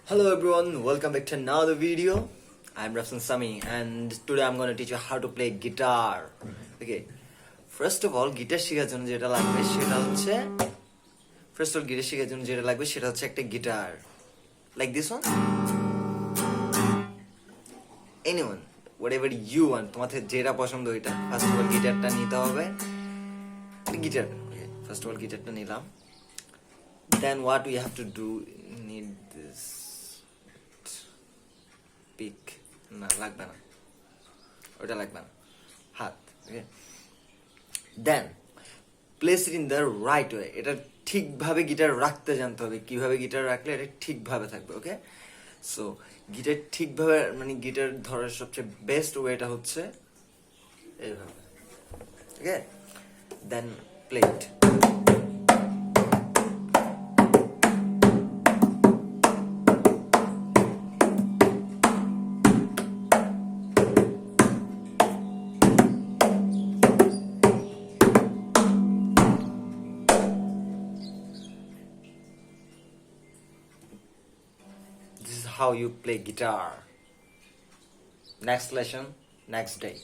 Hello everyone, welcome back to another video. I'm Rafsan Sami and today I'm going to teach you how to play guitar. Okay, first of all guitar শেখার জন্য যেটা লাগবে সেটা হচ্ছে একটা guitar like this one, anyone, whatever you want, তোমাদের যেটা পছন্দ ওইটা। ফার্স্ট অফ অল গিটারটা নিতে হবে, গিটার। ফার্স্ট অফ অল গিটারটা নিলাম, then what we have to do, need this pick, না লাগবে না, ওটা লাগবে না, হাত। Okay, then place it in the right way. এটা ঠিকভাবে গিটার রাখতে জানতে হবে, কিভাবে গিটার রাখলে এটা ঠিকভাবে থাকবে। ওকে, সো গিটার ঠিকভাবে গিটার ধরার সবচেয়ে বেস্ট ওয়েটা হচ্ছে এইভাবে। Okay, then play it. This is how you play guitar. Next lesson, next day.